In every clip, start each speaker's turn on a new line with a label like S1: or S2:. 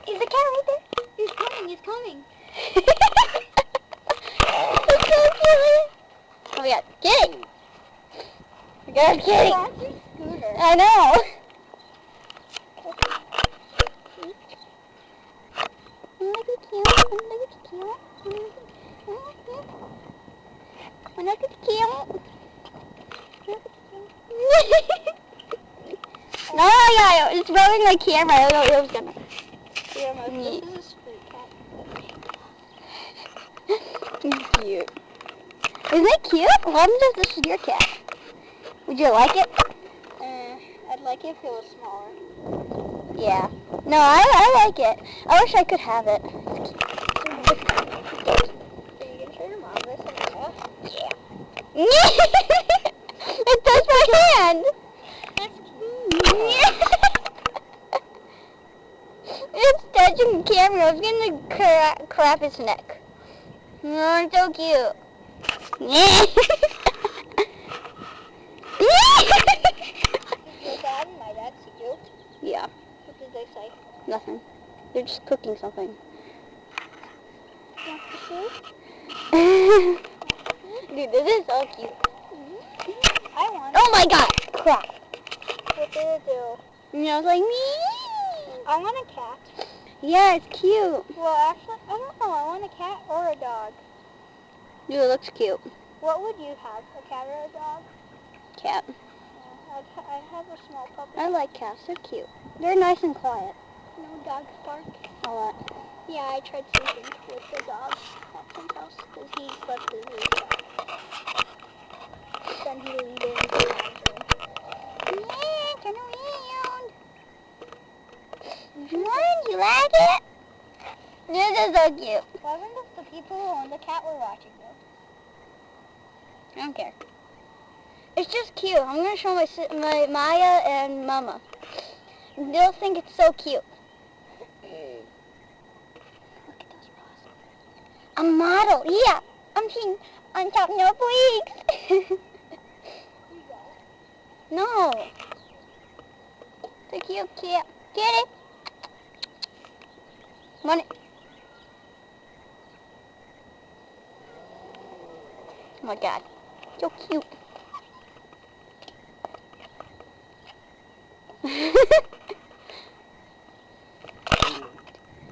S1: Is the cat right there?
S2: He's coming, he's coming.
S1: It's so cute. Oh my god, kitty! We got a kitty!
S2: That's your scooter.
S1: I know! Look at cute, look at cute. Look at cute. No, yeah, it's rubbing my camera. I don't know what it was gonna.
S2: Yeah, this is a street cat.
S1: It's cute. Isn't it cute? What if this is your cat? Would you like it?
S2: I'd like it if it was smaller.
S1: Yeah. No, I like it. I wish I could have it.
S2: So you can show your mom this and that?
S1: Yeah. It touched my hand.
S2: That's cute.
S1: It's touching the camera. I was gonna crap its neck. Oh, it's so cute.
S2: Did your dad and my dad see you?
S1: Yeah,
S2: What did they say?
S1: nothing. They're just cooking something.
S2: Want to see?
S1: Dude, this is so cute.
S2: I want it.
S1: Oh my god, crap.
S2: What did it do?
S1: And I was like, me.
S2: I want a cat.
S1: Yeah, it's cute.
S2: Well, actually, I don't know. I want a cat or a dog.
S1: Dude, it looks cute.
S2: What would you have? A cat or a dog?
S1: Cat.
S2: Yeah, I'd have a small puppy.
S1: I like cats. They're cute. They're nice and quiet.
S2: No dogs bark.
S1: A lot.
S2: Yeah, I tried sleeping with the dog at Tim's house because he slept in his bed. Then he leaned into the room.
S1: Yeah, turn around. You like it? This is so cute.
S2: Why wouldn't if the people who own the cat were watching you?
S1: I don't care. It's just cute. I'm going to show my Maya and Mama. They'll think it's so cute. Look at those paws. A model. Yeah. I'm seeing on top no freaks. No. The cute cat. Kitty. Money. Oh my god. So cute.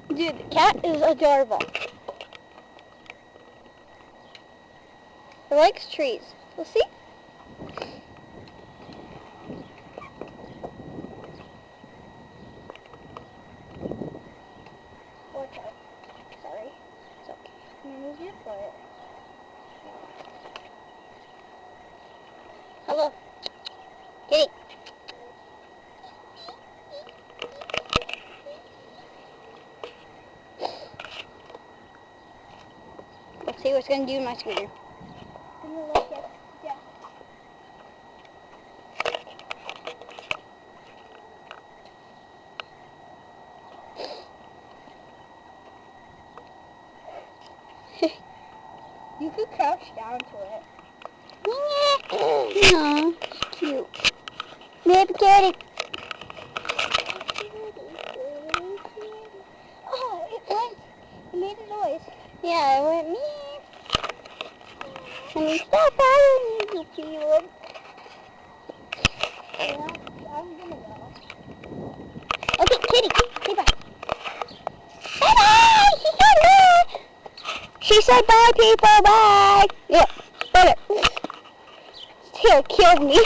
S1: Dude, the cat is adorable. It likes trees. We'll see.
S2: Okay. Sorry.
S1: It's okay.
S2: Move your foot.
S1: Hello. Kitty. Let's see what's going to do to my scooter.
S2: Can you look at yeah. You could crouch down to it.
S1: No, it's cute. Baby kitty.
S2: Oh, it went. It made a noise.
S1: Yeah, it went me. Can you stop following me, you cute?
S2: Yeah, I'm gonna go.
S1: Okay, kitty. Say bye. Bye-bye. She said bye. She said bye, people. Bye. Yeah. Better. Here, killed me.